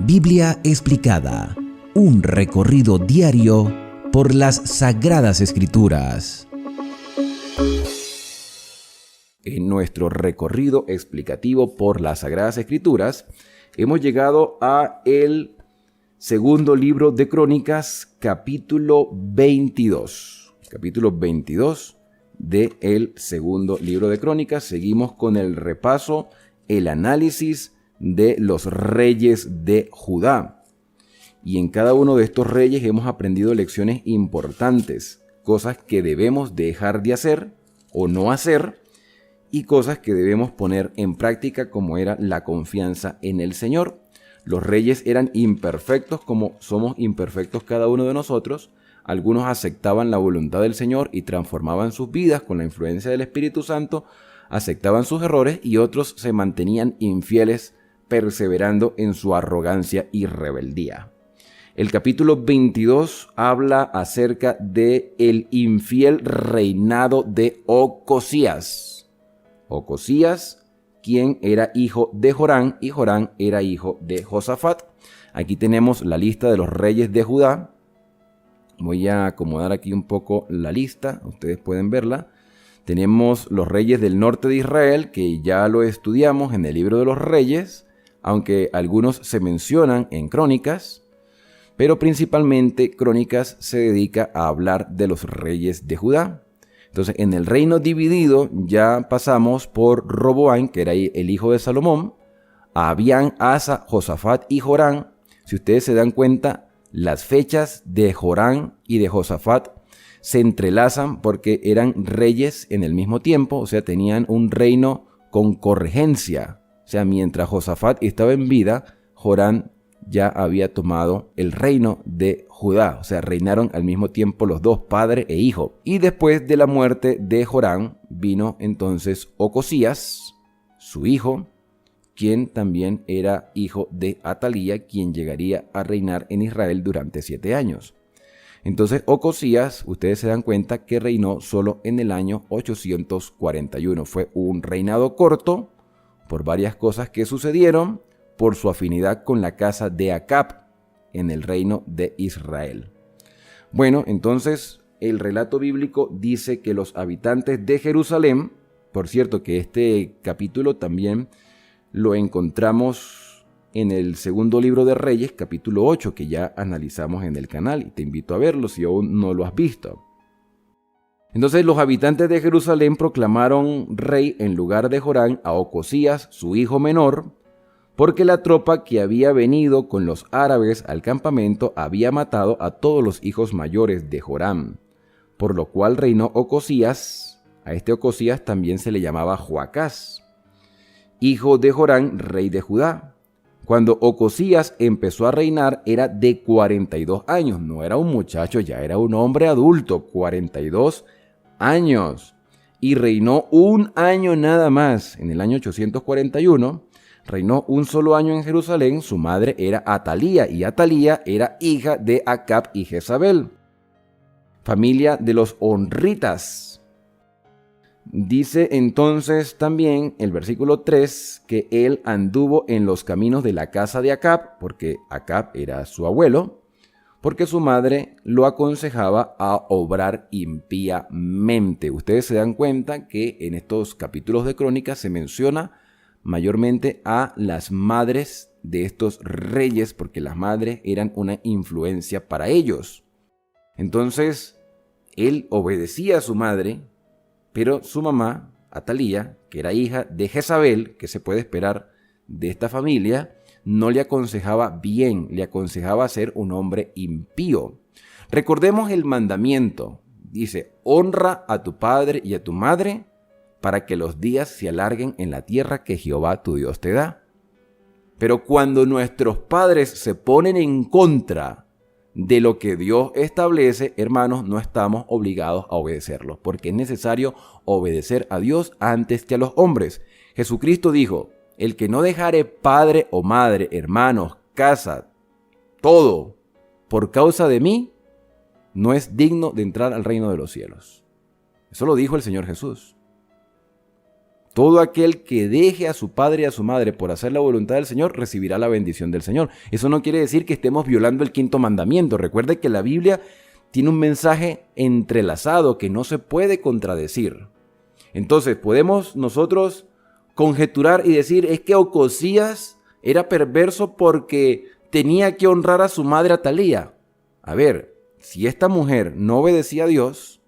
Biblia explicada, un recorrido diario por las Sagradas Escrituras. En nuestro recorrido explicativo por las Sagradas Escrituras, hemos llegado a el segundo libro de Crónicas, capítulo 22. Capítulo 22 del segundo libro de Crónicas. Seguimos con el repaso, el análisis de los reyes de Judá. Y en cada uno de estos reyes hemos aprendido lecciones importantes, cosas que debemos dejar de hacer o no hacer, y cosas que debemos poner en práctica, como era la confianza en el Señor. Los reyes eran imperfectos como somos imperfectos cada uno de nosotros. Algunos aceptaban la voluntad del Señor y transformaban sus vidas con la influencia del Espíritu Santo, aceptaban sus errores, y otros se mantenían infieles, perseverando en su arrogancia y rebeldía. El capítulo 22 habla acerca de el infiel reinado de Ocosías. Ocosías, quien era hijo de Jorán, y Jorán era hijo de Josafat. Aquí tenemos la lista de los reyes de Judá. Voy a acomodar aquí un poco la lista, ustedes pueden verla. Tenemos los reyes del norte de Israel, que ya lo estudiamos en el libro de los reyes, aunque algunos se mencionan en Crónicas, pero principalmente Crónicas se dedica a hablar de los reyes de Judá. Entonces, en el reino dividido ya pasamos por Roboam, que era el hijo de Salomón, a Abián, Asa, Josafat y Jorán. Si ustedes se dan cuenta, las fechas de Jorán y de Josafat se entrelazan porque eran reyes en el mismo tiempo, o sea, tenían un reino con corregencia. O sea, mientras Josafat estaba en vida, Jorán ya había tomado el reino de Judá. O sea, reinaron al mismo tiempo los dos, padre e hijo. Y después de la muerte de Jorán, vino entonces Ocosías, su hijo, quien también era hijo de Atalía, quien llegaría a reinar en Israel durante 7 años. Entonces Ocosías, ustedes se dan cuenta que reinó solo en el año 841. Fue un reinado corto, por varias cosas que sucedieron, por su afinidad con la casa de Acab en el reino de Israel. Bueno, entonces el relato bíblico dice que los habitantes de Jerusalén, por cierto que este capítulo también lo encontramos en el segundo libro de Reyes, capítulo 8, que ya analizamos en el canal, y te invito a verlo si aún no lo has visto. Entonces los habitantes de Jerusalén proclamaron rey en lugar de Jorán a Ocosías, su hijo menor, porque la tropa que había venido con los árabes al campamento había matado a todos los hijos mayores de Joram, por lo cual reinó Ocosías. A este Ocosías también se le llamaba Joacás, hijo de Jorán, rey de Judá. Cuando Ocosías empezó a reinar era de 42 años, no era un muchacho, ya era un hombre adulto, 42 años, y reinó un año nada más. En el año 841 reinó un solo año en Jerusalén. Su madre era Atalía, y Atalía era hija de Acab y Jezabel, familia de los honritas. Dice entonces también el versículo 3 que él anduvo en los caminos de la casa de Acab, porque Acab era su abuelo, porque su madre lo aconsejaba a obrar impíamente. Ustedes se dan cuenta que en estos capítulos de Crónicas se menciona mayormente a las madres de estos reyes, porque las madres eran una influencia para ellos. Entonces, él obedecía a su madre, pero su mamá, Atalía, que era hija de Jezabel, que se puede esperar de esta familia, no le aconsejaba bien, le aconsejaba ser un hombre impío. Recordemos el mandamiento. Dice, honra a tu padre y a tu madre para que los días se alarguen en la tierra que Jehová tu Dios te da. Pero cuando nuestros padres se ponen en contra de lo que Dios establece, hermanos, no estamos obligados a obedecerlos, porque es necesario obedecer a Dios antes que a los hombres. Jesucristo dijo, el que no dejare padre o madre, hermanos, casa, todo, por causa de mí, no es digno de entrar al reino de los cielos. Eso lo dijo el Señor Jesús. Todo aquel que deje a su padre y a su madre por hacer la voluntad del Señor recibirá la bendición del Señor. Eso no quiere decir que estemos violando el 5.º mandamiento. Recuerde que la Biblia tiene un mensaje entrelazado que no se puede contradecir. Entonces podemos nosotros conjeturar y decir, es que Ocosías era perverso porque tenía que honrar a su madre Atalía. A ver, si esta mujer no obedecía a Dios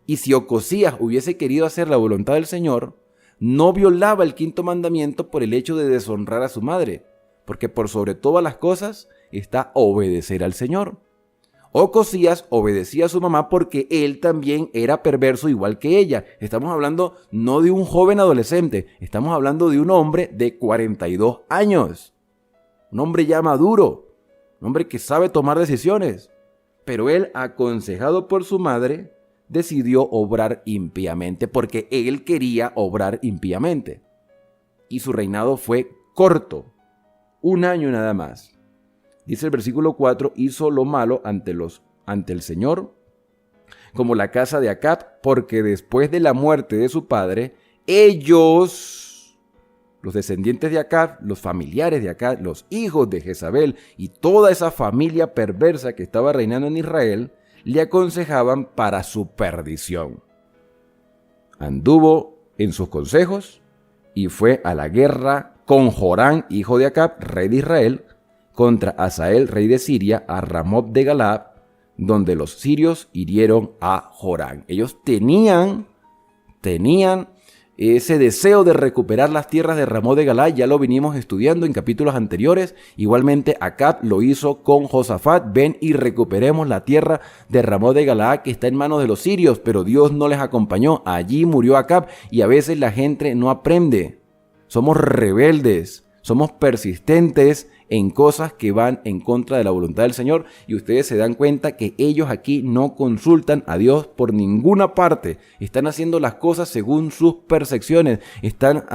y si Ocosías hubiese querido hacer la voluntad del Señor, no violaba el 5.º mandamiento por el hecho de deshonrar a su madre, porque por sobre todas las cosas está obedecer al Señor. Ocosías obedecía a su mamá porque él también era perverso igual que ella. Estamos hablando no de un joven adolescente, estamos hablando de un hombre de 42 años. Un hombre ya maduro, un hombre que sabe tomar decisiones. Pero él, aconsejado por su madre, decidió obrar impíamente porque él quería obrar impíamente. Y su reinado fue corto, 1 año nada más. Dice el versículo 4, hizo lo malo ante el Señor, como la casa de Acab, porque después de la muerte de su padre, ellos, los descendientes de Acab, los familiares de Acab, los hijos de Jezabel y toda esa familia perversa que estaba reinando en Israel, le aconsejaban para su perdición. Anduvo en sus consejos y fue a la guerra con Jorán, hijo de Acab, rey de Israel, contra Hazael, rey de Siria, a Ramoth de Galaad, donde los sirios hirieron a Jorán. Ellos tenían ese deseo de recuperar las tierras de Ramoth de Galaad, ya lo vinimos estudiando en capítulos anteriores. Igualmente Acab lo hizo con Josafat. Ven y recuperemos la tierra de Ramoth de Galaad que está en manos de los sirios, pero Dios no les acompañó. Allí murió Acab y a veces la gente no aprende. Somos rebeldes, somos persistentes en cosas que van en contra de la voluntad del Señor, y ustedes se dan cuenta que ellos aquí no consultan a Dios por ninguna parte. Están haciendo las cosas según sus percepciones, están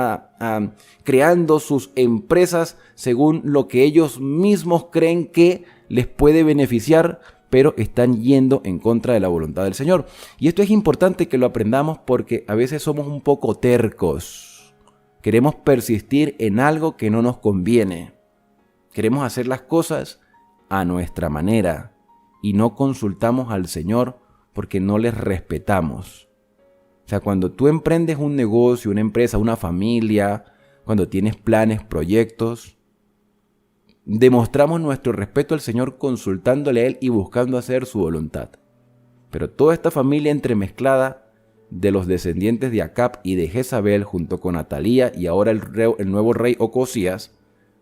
creando sus empresas según lo que ellos mismos creen que les puede beneficiar, pero están yendo en contra de la voluntad del Señor. Y esto es importante que lo aprendamos porque a veces somos un poco tercos. Queremos persistir en algo que no nos conviene. Queremos hacer las cosas a nuestra manera y no consultamos al Señor porque no les respetamos. O sea, cuando tú emprendes un negocio, una empresa, una familia, cuando tienes planes, proyectos, demostramos nuestro respeto al Señor consultándole a Él y buscando hacer su voluntad. Pero toda esta familia entremezclada de los descendientes de Acab y de Jezabel, junto con Atalía y ahora el nuevo rey Ocosías,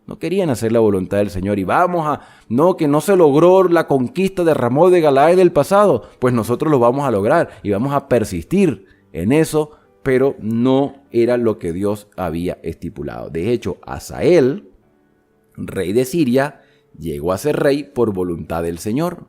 no querían hacer la voluntad del Señor. Y que no se logró la conquista de Ramoth de Galaad del pasado, pues nosotros lo vamos a lograr y vamos a persistir en eso, pero no era lo que Dios había estipulado. De hecho, Hazael, rey de Siria, llegó a ser rey por voluntad del Señor.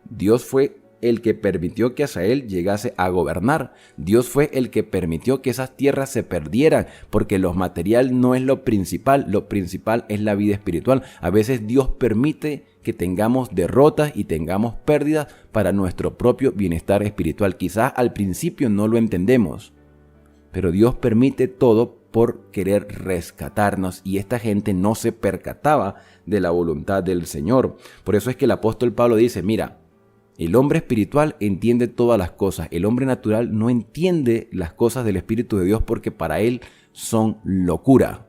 Dios fue el que permitió que Hazael llegase a gobernar. Dios fue el que permitió que esas tierras se perdieran, porque lo material no es lo principal es la vida espiritual. A veces Dios permite que tengamos derrotas y tengamos pérdidas para nuestro propio bienestar espiritual. Quizás al principio no lo entendemos, pero Dios permite todo por querer rescatarnos, y esta gente no se percataba de la voluntad del Señor. Por eso es que el apóstol Pablo dice, mira, el hombre espiritual entiende todas las cosas. El hombre natural no entiende las cosas del Espíritu de Dios porque para él son locura.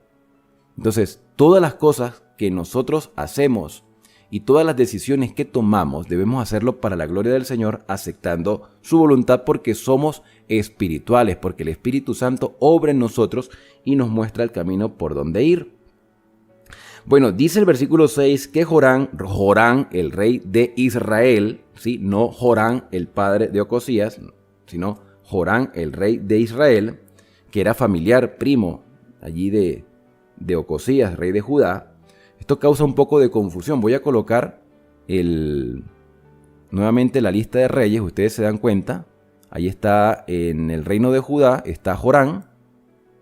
Entonces, todas las cosas que nosotros hacemos y todas las decisiones que tomamos debemos hacerlo para la gloria del Señor, aceptando su voluntad porque somos espirituales, porque el Espíritu Santo obra en nosotros y nos muestra el camino por donde ir. Bueno, dice el versículo 6 que Jorán, el rey de Israel, ¿sí? No Jorán, el padre de Ocosías, sino Jorán, el rey de Israel, que era familiar, primo allí de Ocosías, rey de Judá. Esto causa un poco de confusión. Voy a colocar nuevamente la lista de reyes, ustedes se dan cuenta. Ahí está, en el reino de Judá está Jorán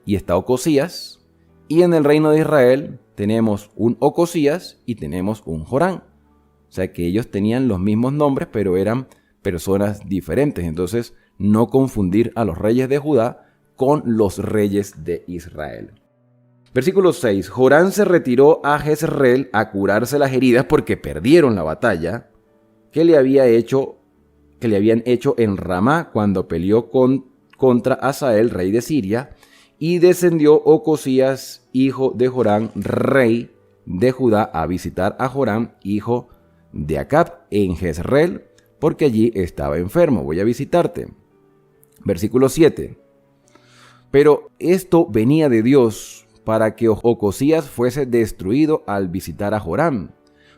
y está Ocosías, y en el reino de Israel tenemos un Ocosías y tenemos un Jorán. O sea que ellos tenían los mismos nombres, pero eran personas diferentes. Entonces, no confundir a los reyes de Judá con los reyes de Israel. Versículo 6. Joram se retiró a Jezreel a curarse las heridas porque perdieron la batalla que le habían hecho en Ramá cuando peleó contra Hazael, rey de Siria, y descendió Ocosías, hijo de Joram, rey de Judá, a visitar a Joram, hijo de Acab, en Jezreel, porque allí estaba enfermo. Voy a visitarte. Versículo 7. Pero esto venía de Dios para que Ocosías fuese destruido al visitar a Joram,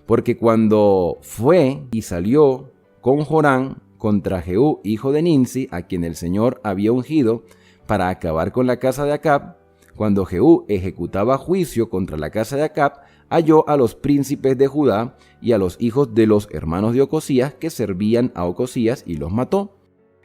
porque cuando fue y salió con Joram contra Jehú, hijo de Nimsi, a quien el Señor había ungido para acabar con la casa de Acab, cuando Jehú ejecutaba juicio contra la casa de Acab, halló a los príncipes de Judá y a los hijos de los hermanos de Ocosías que servían a Ocosías y los mató.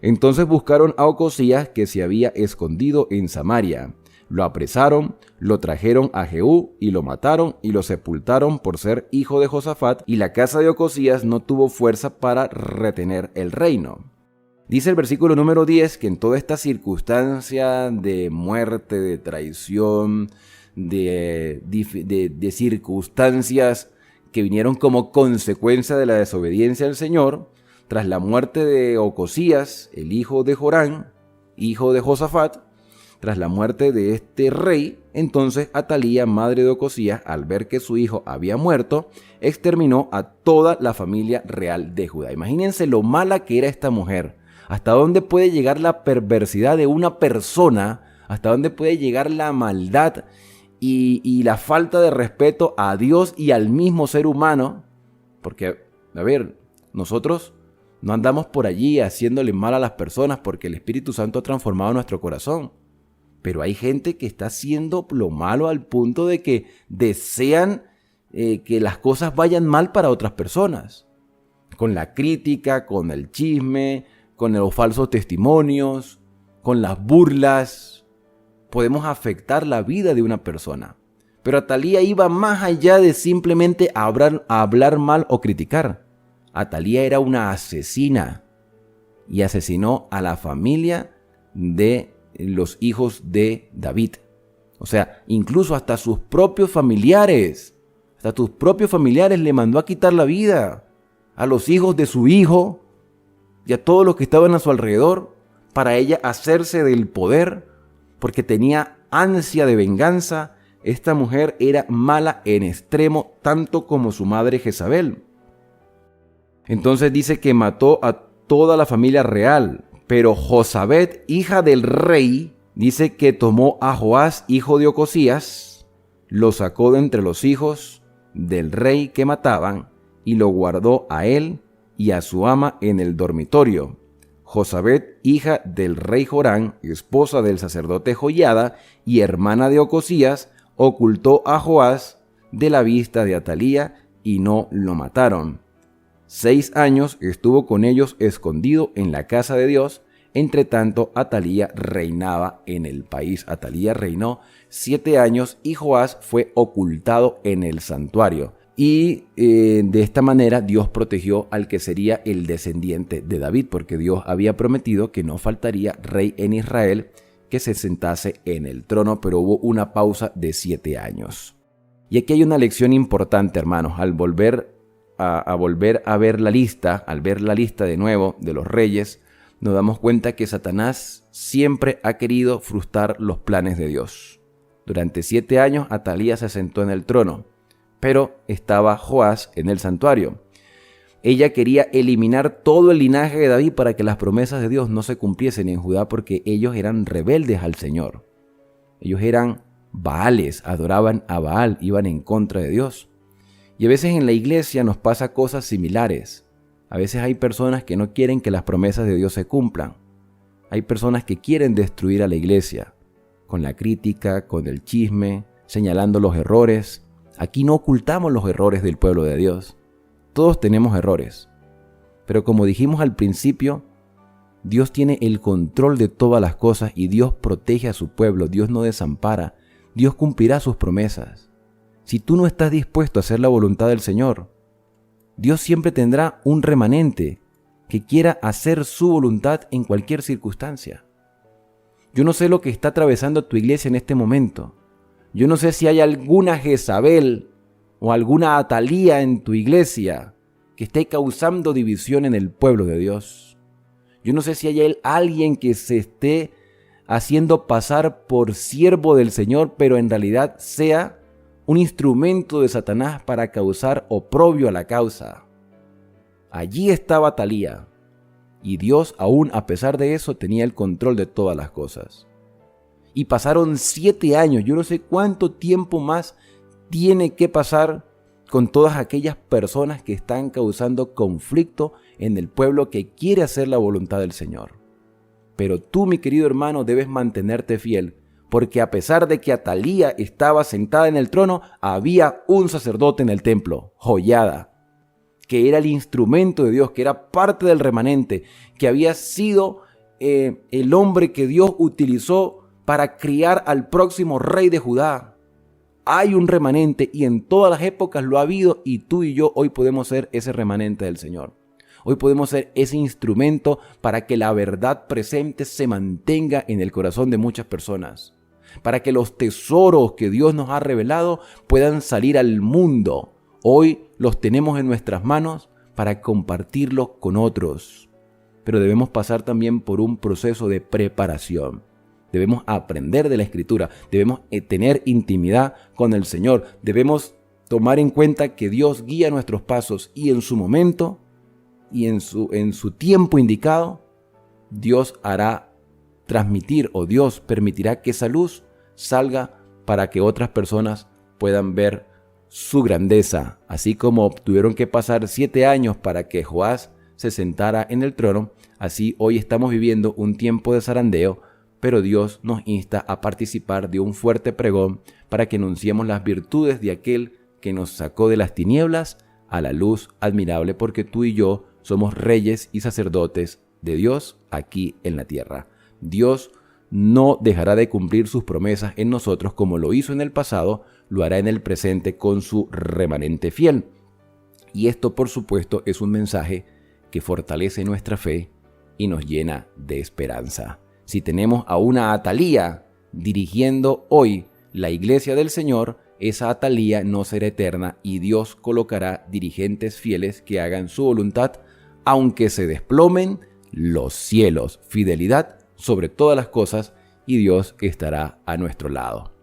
Entonces buscaron a Ocosías, que se había escondido en Samaria. Lo apresaron, lo trajeron a Jehú y lo mataron y lo sepultaron por ser hijo de Josafat, y la casa de Ocosías no tuvo fuerza para retener el reino. Dice el versículo número 10 que en toda esta circunstancia de muerte, de traición, de circunstancias que vinieron como consecuencia de la desobediencia al Señor, tras la muerte de Ocosías, el hijo de Joram, hijo de Josafat, tras la muerte de este rey, entonces Atalía, madre de Ocosías, al ver que su hijo había muerto, exterminó a toda la familia real de Judá. Imagínense lo mala que era esta mujer. ¿Hasta dónde puede llegar la perversidad de una persona? ¿Hasta dónde puede llegar la maldad y la falta de respeto a Dios y al mismo ser humano? Porque, a ver, nosotros no andamos por allí haciéndole mal a las personas porque el Espíritu Santo ha transformado nuestro corazón. Pero hay gente que está haciendo lo malo al punto de que desean que las cosas vayan mal para otras personas. Con la crítica, con el chisme, con los falsos testimonios, con las burlas, podemos afectar la vida de una persona. Pero Atalía iba más allá de simplemente hablar mal o criticar. Atalía era una asesina y asesinó a la familia de los hijos de David. O sea, incluso hasta sus propios familiares, le mandó a quitar la vida a los hijos de su hijo y a todos los que estaban a su alrededor, para ella hacerse del poder, porque tenía ansia de venganza. Esta mujer era mala en extremo, tanto como su madre Jezabel. Entonces dice que mató a toda la familia real, pero Josabet, hija del rey, dice que tomó a Joás, hijo de Ocosías, lo sacó de entre los hijos del rey que mataban y lo guardó a él y a su ama en el dormitorio. Josabet, hija del rey Joram, esposa del sacerdote Joiada y hermana de Ocosías, ocultó a Joás de la vista de Atalía y no lo mataron. 6 años estuvo con ellos escondido en la casa de Dios. Entre tanto, Atalía reinaba en el país. Atalía reinó 7 años y Joás fue ocultado en el santuario. Y de esta manera Dios protegió al que sería el descendiente de David, porque Dios había prometido que no faltaría rey en Israel que se sentase en el trono, pero hubo una pausa de 7 años. Y aquí hay una lección importante, hermanos. Al volver a ver la lista, al ver la lista de nuevo de los reyes, nos damos cuenta que Satanás siempre ha querido frustrar los planes de Dios. Durante 7 años Atalía se sentó en el trono, pero estaba Joás en el santuario. Ella quería eliminar todo el linaje de David para que las promesas de Dios no se cumpliesen en Judá, porque ellos eran rebeldes al Señor. Ellos eran Baales, adoraban a Baal, iban en contra de Dios. Y a veces en la iglesia nos pasa cosas similares. A veces hay personas que no quieren que las promesas de Dios se cumplan. Hay personas que quieren destruir a la iglesia, con la crítica, con el chisme, señalando los errores. Aquí no ocultamos los errores del pueblo de Dios. Todos tenemos errores. Pero como dijimos al principio, Dios tiene el control de todas las cosas y Dios protege a su pueblo. Dios no desampara. Dios cumplirá sus promesas. Si tú no estás dispuesto a hacer la voluntad del Señor, Dios siempre tendrá un remanente que quiera hacer su voluntad en cualquier circunstancia. Yo no sé lo que está atravesando tu iglesia en este momento. Yo no sé si hay alguna Jezabel o alguna Atalía en tu iglesia que esté causando división en el pueblo de Dios. Yo no sé si hay alguien que se esté haciendo pasar por siervo del Señor, pero en realidad sea un instrumento de Satanás para causar oprobio a la causa. Allí estaba Atalía, y Dios aún a pesar de eso tenía el control de todas las cosas. Y pasaron 7 años, yo no sé cuánto tiempo más tiene que pasar con todas aquellas personas que están causando conflicto en el pueblo que quiere hacer la voluntad del Señor. Pero tú, mi querido hermano, debes mantenerte fiel, porque a pesar de que Atalía estaba sentada en el trono, había un sacerdote en el templo, Joiada, que era el instrumento de Dios, que era parte del remanente, que había sido el hombre que Dios utilizó para criar al próximo rey de Judá. Hay un remanente y en todas las épocas lo ha habido, y tú y yo hoy podemos ser ese remanente del Señor. Hoy podemos ser ese instrumento para que la verdad presente se mantenga en el corazón de muchas personas, para que los tesoros que Dios nos ha revelado puedan salir al mundo. Hoy los tenemos en nuestras manos para compartirlos con otros, pero debemos pasar también por un proceso de preparación. Debemos aprender de la Escritura, debemos tener intimidad con el Señor, debemos tomar en cuenta que Dios guía nuestros pasos y en su momento y en su tiempo indicado, Dios hará transmitir o Dios permitirá que esa luz salga para que otras personas puedan ver su grandeza. Así como tuvieron que pasar 7 años para que Joás se sentara en el trono, así hoy estamos viviendo un tiempo de zarandeo, pero Dios nos insta a participar de un fuerte pregón para que anunciemos las virtudes de aquel que nos sacó de las tinieblas a la luz admirable, porque tú y yo somos reyes y sacerdotes de Dios aquí en la tierra. Dios no dejará de cumplir sus promesas en nosotros como lo hizo en el pasado, lo hará en el presente con su remanente fiel. Y esto, por supuesto, es un mensaje que fortalece nuestra fe y nos llena de esperanza. Si tenemos a una Atalía dirigiendo hoy la iglesia del Señor, esa Atalía no será eterna y Dios colocará dirigentes fieles que hagan su voluntad, aunque se desplomen los cielos. Fidelidad sobre todas las cosas y Dios estará a nuestro lado.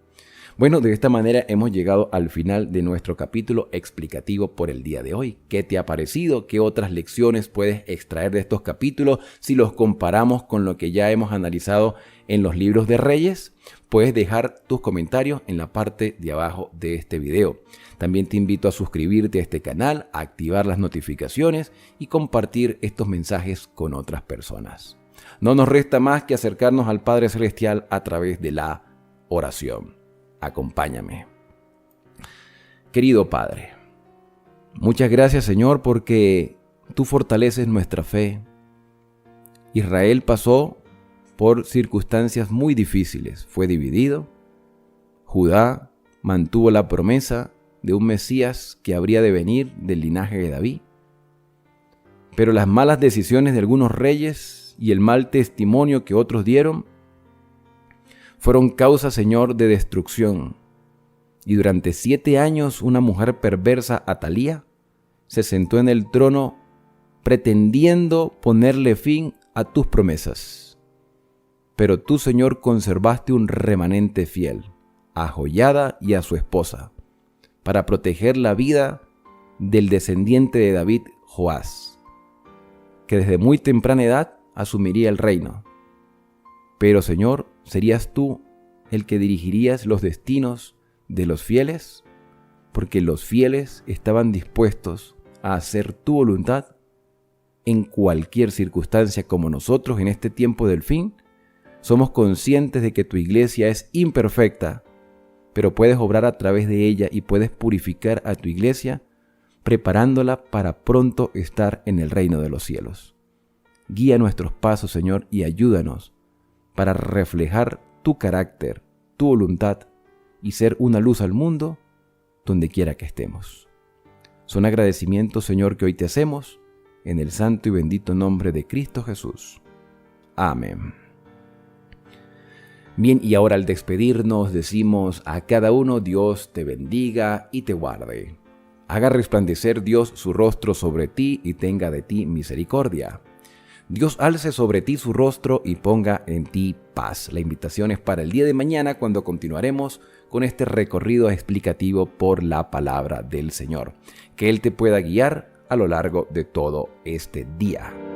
Bueno, de esta manera hemos llegado al final de nuestro capítulo explicativo por el día de hoy. ¿Qué te ha parecido? ¿Qué otras lecciones puedes extraer de estos capítulos si los comparamos con lo que ya hemos analizado en los libros de Reyes? Puedes dejar tus comentarios en la parte de abajo de este video. También te invito a suscribirte a este canal, a activar las notificaciones y compartir estos mensajes con otras personas. No nos resta más que acercarnos al Padre Celestial a través de la oración. Acompáñame. Querido Padre, muchas gracias, Señor, porque tú fortaleces nuestra fe. Israel pasó por circunstancias muy difíciles, fue dividido. Judá mantuvo la promesa de un Mesías que habría de venir del linaje de David. Pero las malas decisiones de algunos reyes y el mal testimonio que otros dieron fueron causa, Señor, de destrucción. Y durante 7 años una mujer perversa, Atalía, se sentó en el trono pretendiendo ponerle fin a tus promesas. Pero tú, Señor, conservaste un remanente fiel, a Joiada y a su esposa, para proteger la vida del descendiente de David, Joás, que desde muy temprana edad asumiría el reino. Pero, Señor, ¿serías tú el que dirigirías los destinos de los fieles? Porque los fieles estaban dispuestos a hacer tu voluntad en cualquier circunstancia, como nosotros en este tiempo del fin. Somos conscientes de que tu iglesia es imperfecta, pero puedes obrar a través de ella y puedes purificar a tu iglesia, preparándola para pronto estar en el reino de los cielos. Guía nuestros pasos, Señor, y ayúdanos para reflejar tu carácter, tu voluntad y ser una luz al mundo donde quiera que estemos. Son agradecimientos, Señor, que hoy te hacemos en el santo y bendito nombre de Cristo Jesús. Amén. Bien, y ahora al despedirnos decimos a cada uno: Dios te bendiga y te guarde. Haga resplandecer Dios su rostro sobre ti y tenga de ti misericordia. Dios alce sobre ti su rostro y ponga en ti paz. La invitación es para el día de mañana, cuando continuaremos con este recorrido explicativo por la palabra del Señor. Que Él te pueda guiar a lo largo de todo este día.